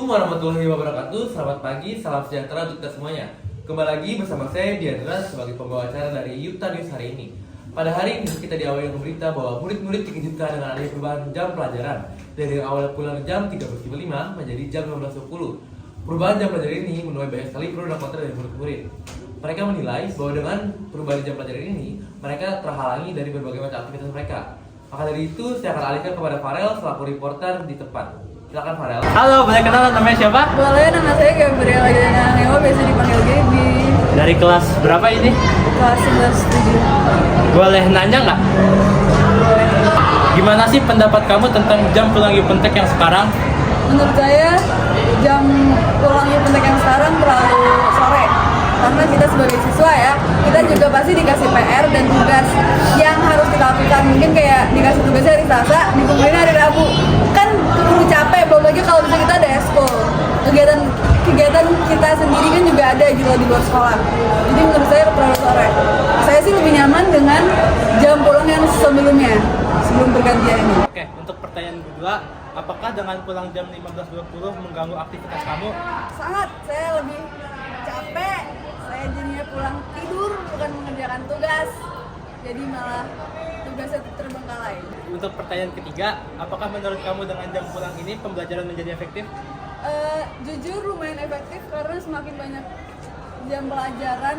warahmatullahi wabarakatuh. Selamat pagi, salam sejahtera untuk kita semuanya. Kembali lagi bersama saya Diandra sebagai pembawa acara dari Yuta News hari ini. Pada hari ini kita diawali dengan berita bahwa murid-murid dikejutkan dengan adanya perubahan jam pelajaran dari yang awalnya pulang jam 13.05 menjadi jam 15.10. Perubahan jam pelajaran ini menuai banyak sekali pro dan kontra dari murid-murid. Mereka menilai bahwa dengan perubahan jam pelajaran ini mereka terhalangi dari berbagai macam aktivitas mereka. Maka dari itu saya akan alihkan kepada Farel selaku reporter di tempat. Silakan Farel. Halo, boleh kenalan namanya siapa? Boleh, nama saya Gabriela Adriana Neo, biasa dipanggil Gaby. Dari kelas berapa ini? Kelas 11-7. Boleh nanya nggak? Boleh. Gimana sih pendapat kamu tentang jam pulang Yupentek yang sekarang? Menurut saya, jam pulang Yupentek yang sekarang terlalu sore. Karena kita sebagai siswa ya, kita juga pasti dikasih PR dan tugas yang harus kita lakukan. Mungkin kayak dikasih tugasnya hari Selasa, dikumpulin hari Rabu. Kan keburu capek, belum lagi kalau bisa kita ada eskul. Kegiatan kita sendiri kan juga ada gitu di luar sekolah. Jadi menurut saya terlalu sore. Saya sih lebih nyaman dengan jam pulang yang sebelumnya, sebelum pergantian ini. Oke, untuk pertanyaan kedua, apakah dengan pulang jam 15.20 mengganggu aktivitas kamu? Sangat, saya lebih capek. Saya jadinya pulang tidur, bukan mengerjakan tugas. Jadi malah tugasnya terbengkalai. Untuk pertanyaan ketiga, apakah menurut kamu dengan jam pulang ini pembelajaran menjadi efektif? Jujur lumayan efektif karena semakin banyak jam pelajaran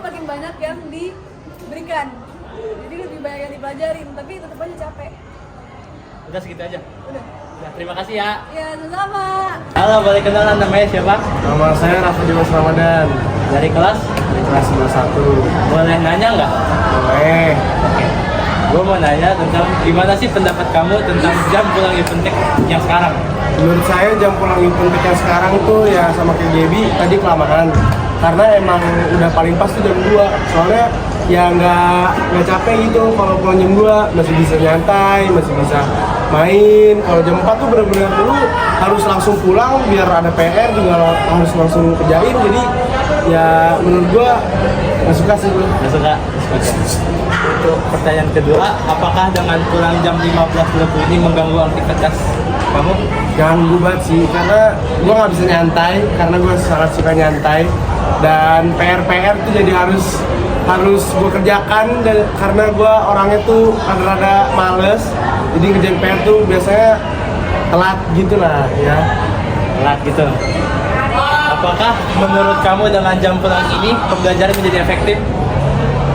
makin banyak yang diberikan. Jadi lebih banyak yang dipelajarin, tapi tetap aja capek. Udah segitu aja. Udah. Ya, terima kasih ya. Ya, sama-sama. Halo, boleh kenalan namanya siapa? Nama saya Rafa Dimas Ramadan, Dari kelas? kelas 91. Boleh nanya nggak? Boleh. Oke. Gue mau nanya tentang gimana sih pendapat kamu tentang jam pulang Yupentek yang sekarang? Menurut saya jam pulang Yupentek yang sekarang tuh ya sama kayak Gaby tadi kelamaan. Karena emang udah paling pas tuh jam 2. Soalnya ya nggak capek gitu kalau pulang jam 2, masih bisa nyantai, masih bisa main. Kalau jam 4 tuh bener-bener dulu harus langsung pulang biar ada PR juga harus langsung kerjain. Jadi ya menurut gua nggak suka sih gua. Nggak suka? Oke. Untuk pertanyaan kedua, apakah dengan pulang jam 15.20 ini mengganggu aktivitas kamu? Ganggu banget sih, karena gue nggak bisa nyantai, karena gue sangat suka nyantai. Dan PR tuh jadi harus gue kerjakan, dan karena gue orangnya tuh rada-rada males, jadi ngerjain PR tuh biasanya telat gitu lah ya. Telat gitu. Apakah menurut kamu dengan jam pulang ini pembelajaran menjadi efektif?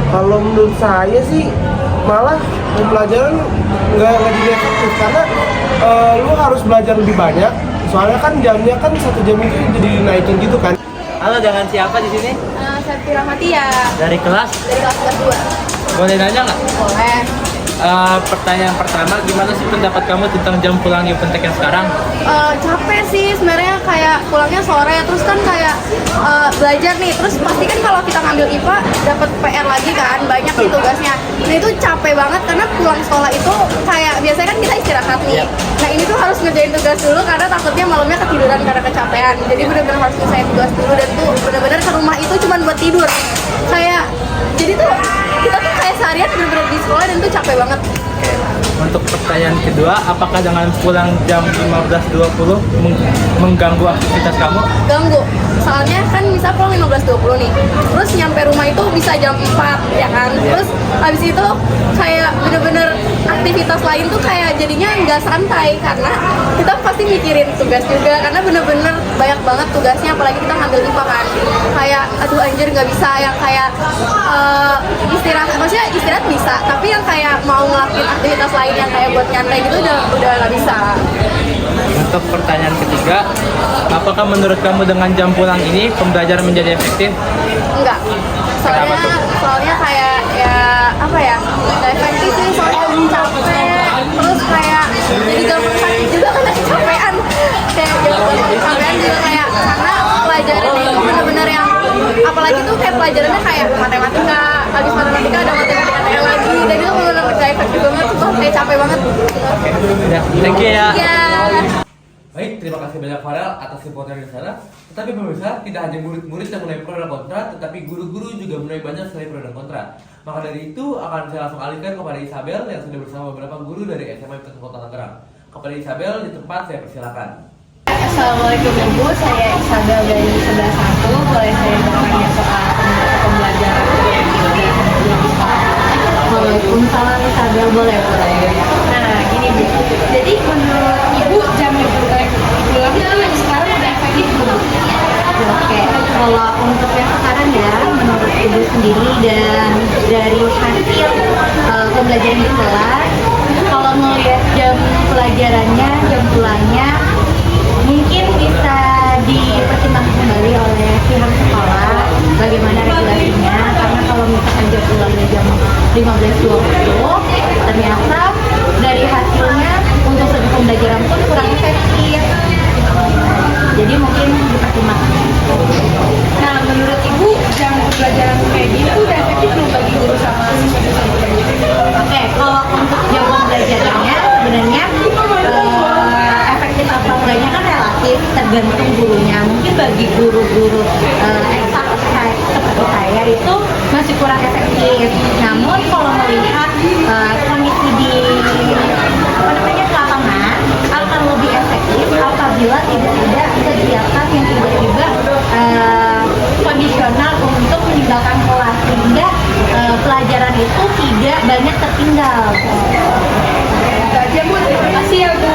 Kalau menurut saya sih malah pembelajaran nggak jadi efektif, karena lu harus belajar lebih banyak. Soalnya kan jamnya kan 1 jam itu jadi dinaikin gitu kan. Halo, dengan siapa di sini? Saya Matia Dari kelas? dari kelas 2. Boleh nanya nggak? Boleh. Pertanyaan pertama, gimana sih pendapat kamu tentang jam pulang Yupentek yang sekarang? Capek sih sebenarnya, kayak pulangnya sore, terus kan kayak belajar nih, terus pasti kan kalau kita ngambil IPA dapat PR lagi kan, banyak nih tugasnya. Nah itu capek banget karena pulang sekolah itu kayak biasanya kan kita istirahat nih. Nah ini tuh harus ngerjain tugas dulu karena takutnya malamnya ketiduran karena kecapean. Jadi benar-benar harus selesai tugas dulu, dan tuh benar-benar ke rumah itu cuma buat tidur. Kayak jadi tuh kita tuh kayak seharian benar-benar di sekolah dan tuh capek banget. Untuk pertanyaan kedua, apakah dengan pulang jam 15.20 mengganggu aktivitas kamu? Ganggu, soalnya kan misal pulang 15.20 nih, terus nyampe rumah itu bisa jam 4 ya kan, terus habis itu kayak bener-bener aktivitas lain tuh kayak jadinya nggak santai karena kita pasti mikirin tugas juga, karena bener-bener banyak banget tugasnya, apalagi kita ngambil IPA kan, kayak aduh anjir nggak bisa yang kayak istirahat, maksudnya istirahat bisa, tapi yang kayak mau ngelakuin aktivitas lain yang kayak buat nyantai gitu udah nggak bisa. Untuk pertanyaan ketiga, apakah menurut kamu dengan jam pulang ini pembelajaran menjadi efektif? Enggak, Kenapa tuh? soalnya kayak ya apa ya, nggak efektif sih, soalnya capek, terus kayak jadi gampang sakit juga karena kecapean, kayak gampang kecapean juga kayak karena pelajarannya itu benar-benar yang apalagi tuh kayak pelajarannya kayak matematika, habis matematika ada matematika lagi, dan itu benar-benar nggak efektif banget, tuh kayak capek banget. Oke, ya, thank you ya. Ya. Baik, terima kasih banyak Farel atas reporter di sana. Tetapi pemirsa, tidak hanya murid-murid yang menuai pro dan kontra, tetapi guru-guru juga menuai banyak sekali pro dan kontra. Maka dari itu akan saya langsung alihkan kepada Isabel yang sudah bersama beberapa guru dari SMA Kota Tangerang. Kepada Isabel di tempat saya persilakan. Assalamualaikum Ibu, saya Isabel dari 11.1. Boleh saya bertanya soal pembelajaran? Waalaikumsalam Isabel, boleh. Nah, gini Bu. Jadi menurut Ibu jam pulang itu sekarang udah efektif belum? Oke, kalau untuk yang sekarang ya, menurut Ibu sendiri dan dari hasil pembelajaran di kelas, kalau melihat jam pelajarannya, jam pulangnya, mungkin bisa dipertimbangkan kembali oleh pihak sekolah bagaimana regulasinya, karena kalau misalkan jam pulangnya jam 15.20, ternyata dari hasilnya untuk segi pembelajaran pun kurang efektif. Jadi mungkin dipertimbangkan. Nah, menurut Ibu jam pembelajaran kayak gini udah efektif belum bagi guru sama siswa-siswa? Oke, kalau untuk jam pembelajarannya sebenarnya efektif apa enggaknya kan relatif, tergantung gurunya. Mungkin bagi guru-guru eksak seperti saya itu masih kurang efektif. Namun kalau melihat kondisi di lapangan akan lebih efektif apabila tidak kegiatan yang tiba-tiba kondisional untuk meninggalkan kelas, sehingga pelajaran itu tidak banyak tertinggal. Itu aja Bu, terima kasih ya Bu.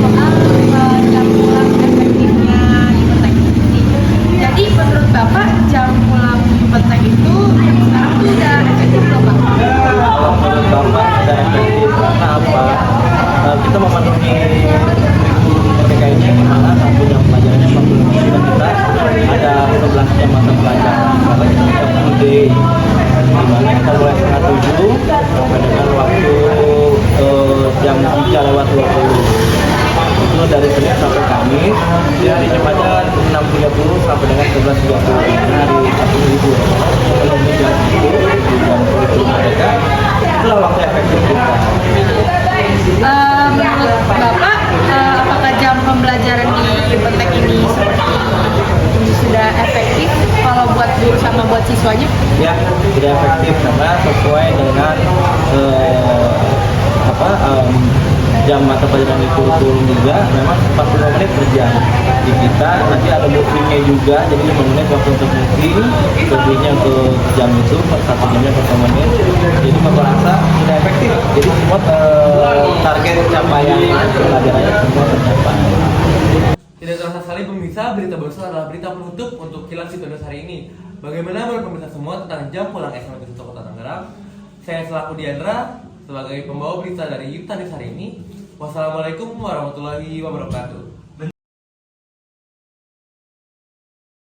Soal jam pulang efektifnya Ipetek. Jadi menurut Bapak jam pulang Ipetek itu yang sekarang tuh udah efektif belum Pak? Kalau menurut Bapak sudah efektif karena apa? Kita memenuhi ketika ini dimana satu jam pelajarannya 40 menit dan kita ada 11 jam masa pelajaran karena kita bisa full day, dimana kita mulai setengah 7 sampai dengan waktu jam 3:20 itu dari Senin sampai Kamis, dari Jumat 6.30 sampai dengan 11.30 hari Sabtu libur. Kalau jam itu jam itu mereka itulah waktu efektif kita. Menurut Bapak, apakah jam pembelajaran di Ipetek ini seperti ini sudah efektif kalau buat guru sama buat siswanya? Ya, tidak efektif karena sesuai dengan jam mata pelajaran di kurikulum juga memang 45 menit per jam. Di kita nanti ada movingnya juga, jadi 5 menit waktu untuk moving, lebihnya untuk jam itu, 1 jamnya per menit. Jadi merasa tidak efektif. Jadi semua target capaian pelajarannya semua tercapai. Tidak terasa sekali pemirsa, berita barusan adalah berita penutup untuk Kilas Yutanis hari ini. Bagaimana menurut pemirsa semua tentang jam pulang SMA Negeri 1 Kota Tangerang? Saya selaku Diandra sebagai pembawa berita dari Yutanis hari ini. Wassalamualaikum warahmatullahi wabarakatuh.